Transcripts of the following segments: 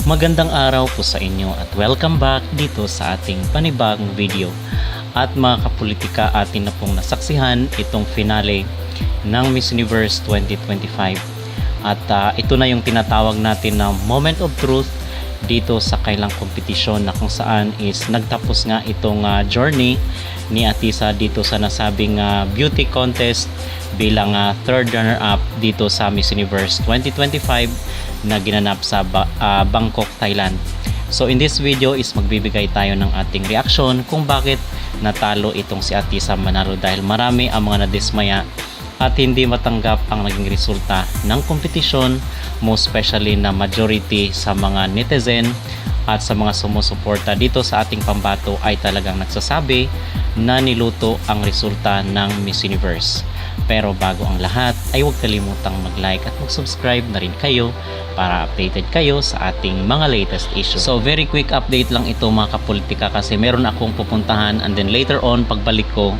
Magandang araw po sa inyo at welcome back dito sa ating panibagong video. At mga kapolitika, atin na pong nasaksihan itong finale ng Miss Universe 2025. At ito na yung tinatawag natin na moment of truth dito sa kailang kompetisyon, na kung saan is nagtapos nga itong journey ni Atisa dito sa nasabing beauty contest bilang third runner-up dito sa Miss Universe 2025 na ginanap sa Bangkok, Thailand. So in this video is magbibigay tayo ng ating reaction kung bakit natalo itong si Atisa Manalo, dahil marami ang mga nadismaya at hindi matanggap ang naging resulta ng kompetisyon, most especially na majority sa mga netizen at sa mga sumusuporta dito sa ating pambato ay talagang nagsasabi na niluto ang resulta ng Miss Universe. Pero bago ang lahat ay huwag kalimutang mag-like at mag-subscribe na rin kayo para updated kayo sa ating mga latest issue. So very quick update lang ito mga kapolitika, kasi meron akong pupuntahan, and then later on pagbalik ko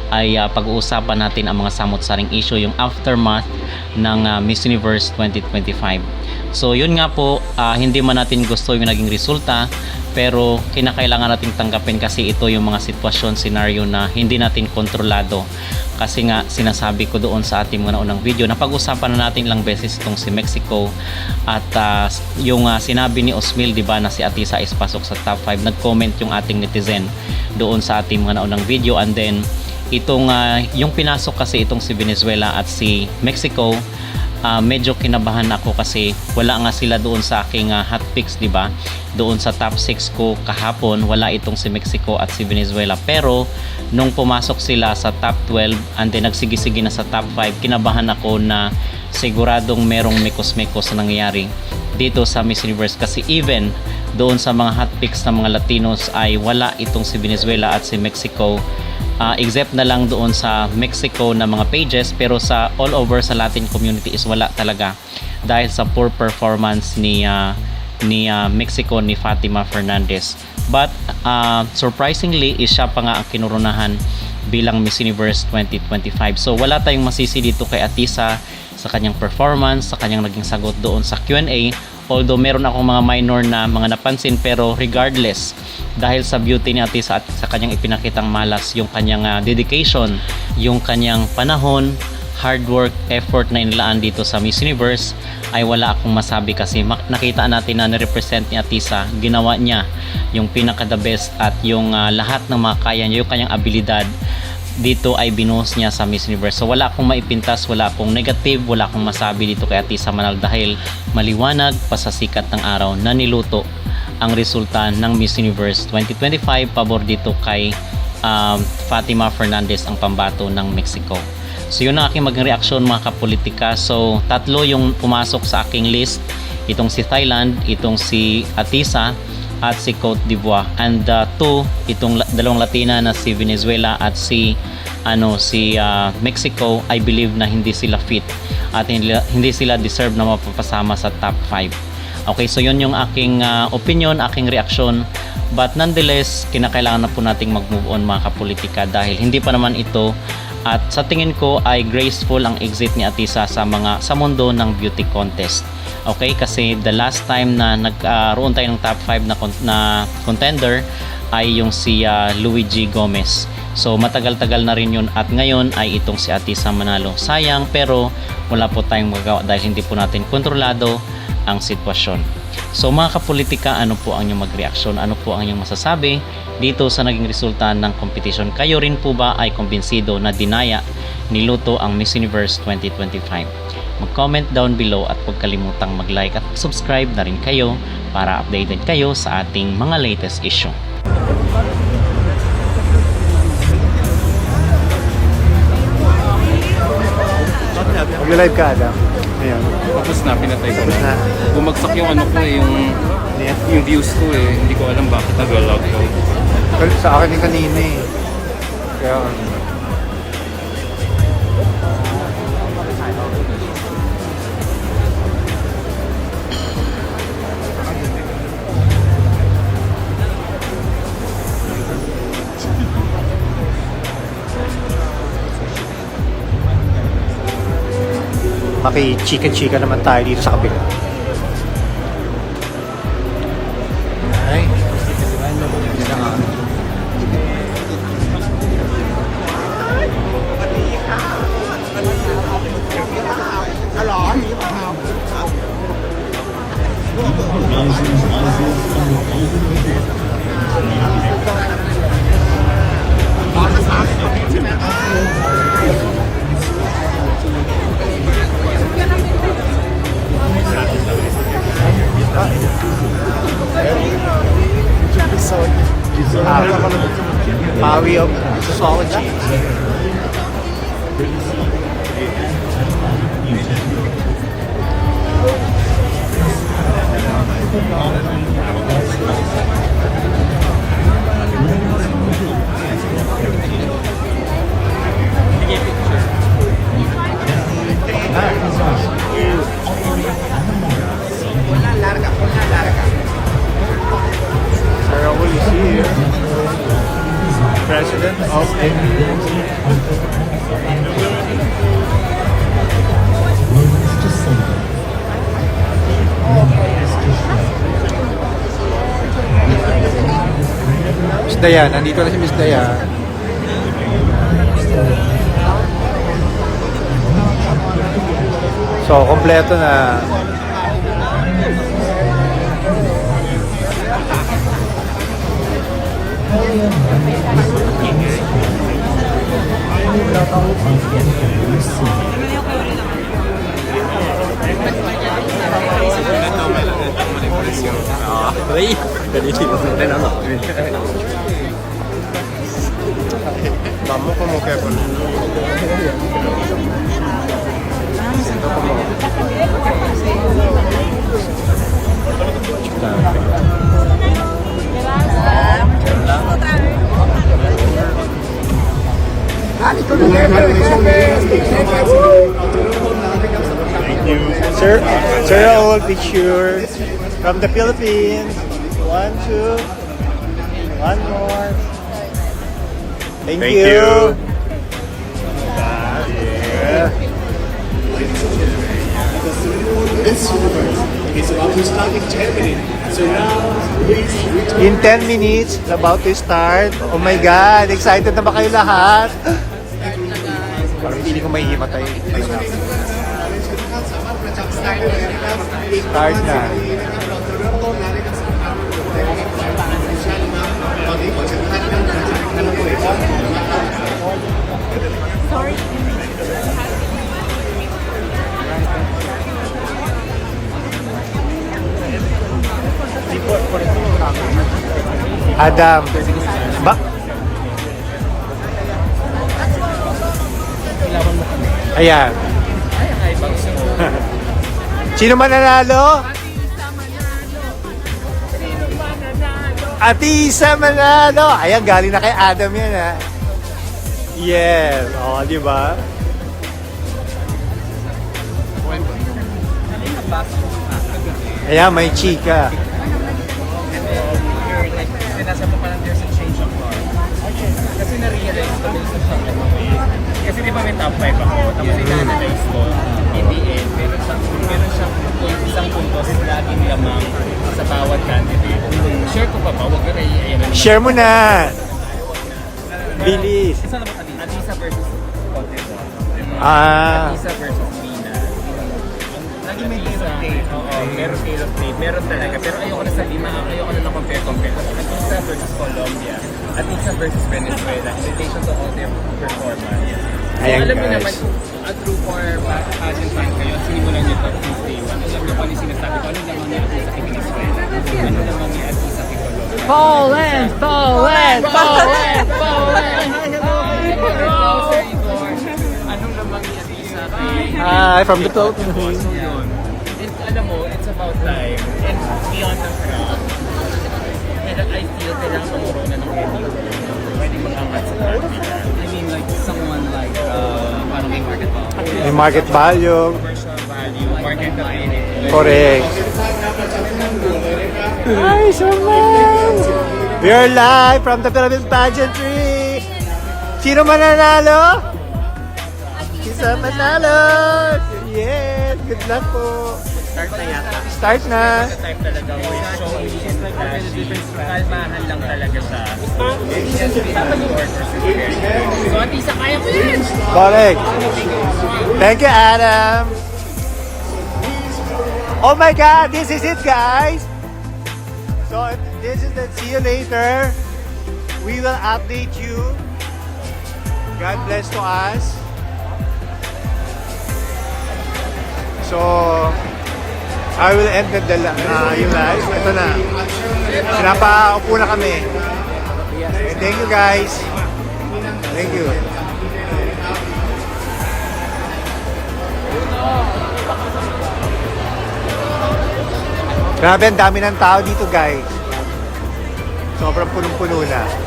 ay pag-uusapan natin ang mga samot-saring issue, yung aftermath ng Miss Universe 2025. So yun nga po, hindi man natin gusto yung naging resulta, pero kinakailangan nating tanggapin kasi ito yung mga sitwasyon, scenario na hindi natin kontrolado. Kasi nga sinasabi ko doon sa ating mga unang video na pag-usapan na natin ilang beses itong si Mexico, at yung sinabi ni Osmil, diba, na si Atisa is pasok sa top 5, nag-comment yung ating netizen doon sa ating mga unang video. And then itong yung pinasok kasi itong si Venezuela at si Mexico, medyo kinabahan ako kasi wala nga sila doon sa aking hot picks, diba? Doon sa top 6 ko kahapon wala itong si Mexico at si Venezuela, pero nung pumasok sila sa top 12 and then nagsigi-sige na sa top 5, kinabahan ako na siguradong merong mikos-mikos na nangyayari dito sa Miss Universe, kasi even doon sa mga hot picks ng mga Latinos ay wala itong si Venezuela at si Mexico. Except na lang doon sa Mexico na mga pages, pero sa all over sa Latin community is wala talaga, dahil sa poor performance ni Mexico, ni Fatima Fernandez. But surprisingly is siya pa nga ang kinurunahan bilang Miss Universe 2025. So wala tayong masisi dito kay Atisa sa kanyang performance, sa kanyang naging sagot doon sa Q&A. Although meron akong mga minor na mga napansin, pero regardless, dahil sa beauty ni Atisa at sa kanyang ipinakitang malas, yung kanyang dedication, yung kanyang panahon, hard work, effort na inilaan dito sa Miss Universe, ay wala akong masabi, kasi nakita natin na nirepresent ni Atisa, ginawa niya yung pinaka the best, at yung lahat ng mga kaya niya, yung kanyang abilidad dito ay binuhos niya sa Miss Universe. So wala akong maipintas, wala akong negative, wala akong masabi dito kay Atisa Manalo, dahil maliwanag pa sa sikat ng araw na niluto ang resulta ng Miss Universe 2025 pabor dito kay Fatima Fernandez, ang pambato ng Mexico. So yun ang aking maging reaksyon mga kapolitika. So tatlo yung pumasok sa aking list, itong si Thailand, itong si Atisa at si Cote d'Ivoire, and itong dalawang Latina na si Venezuela at si Mexico, I believe na hindi sila fit at hindi sila deserve na mapapasama sa top 5. Okay, so yun yung aking opinion, aking reaction, but nonetheless kinakailangan na po nating mag-move on mga kapolitika, dahil hindi pa naman ito, at sa tingin ko ay graceful ang exit ni Atisa sa mundo ng beauty contest. Okay, kasi the last time na nagkaroon tayo ng top 5 na contender ay yung si Luigi Gomez. So matagal-tagal na rin yun, at ngayon ay itong si Atisa Manalo. Sayang, pero wala po tayong magagawa dahil hindi po natin kontrolado ang sitwasyon. So mga kapolitika, ano po ang inyong mag-reaction? Ano po ang inyong masasabi dito sa naging resulta ng competition? Kayo rin po ba ay kumbinsido na dinaya niluto ang Miss Universe 2025? Mag-comment down below at huwag kalimutang mag-like at subscribe na rin kayo para updated kayo sa ating mga latest issue. Mag-live ka, Adam. Ayan. Tapos na, pinatay ko na. Na. Bumagsak yung ano ko eh, yung views ko eh. Hindi ko alam bakit nag-log ko. Sa akin yung kanina eh. Kaya maki-chika-chika naman tayo dito sa kabila. Pawi of sociology. Sir Raul is here. President of Miss Dayan, nandito na si Miss Dayan. So, kompleto na. Vamos como que con... Sir, Raul picture from the Philippines. 1, 2, one more. Thank you. Yeah. This universe is about to start in 10 minutes. So now, please return. In 10 minutes, it's about to start. Oh my God, excited na ba kayo lahat? Parang hindi ko mahihimatay. Start na. Adam. Ba? Ayan. Sino mananalo? Atisa Manalo. Ayan, galing na kay Adam yan, ha? Yes. O, di ba? Ayan, may chika. Nasa mo parang there's a change of heart. Kasi na-realize ko din sa shock ako eh. Kasi di ba may top 5 ako, tapos ina-analyze ko, in the end, meron siyang isang puntos laging lamang sa bawat candidate. Share ko pa ba? Huwag na i-ayan na. Share mo na. Bilis. Atisa versus Contest. Atisa versus Mina. Lagi may tail of tape. Oo, meron tail of tape. Meron talaga. Pero ayoko na sa lima. Ayoko na compare. Atisa versus Colombia. Atisa versus Venezuela. In relation to all their performance. So, Ayan, alam mo guys. naman, a true for pageant fan kayo, sinimulan niyo to since day one. Alam niyo kung ano sinasabi ko, ano naman ni Atisa kay Venezuela? Ano naman ni Atisa kay Colombia? Poland! Poland! Poland! Poland! Anong lamang ni Atisa kay... Hi, from the Philippines. So yun. And alam mo, it's about time. And beyond the crowd. And I feel kailangan mamuro na ng edit. Pwede mag-angat sa party. I mean, like, someone like, parang may market value. May market value. Commercial value, market value. Correct. Hi, Saman! We are live from the Philippine pageantry. Sino mananalo? Atisa Manalo! Yes! Good luck po. Start na yata. Start na. Sa type talaga mo, showy and flashy. Kalmahan lang talaga siya. So, Atisa, kaya ko yan! Correct. Thank you, Adam. Oh my God, this is it, guys. So this is the see you later. We will update you. God bless to us. So I will end yung live. Ito na. Pinapaupo na kami. And thank you guys. Thank you. Grabe, ang dami ng tao dito guys. Sobrang punong-puno na.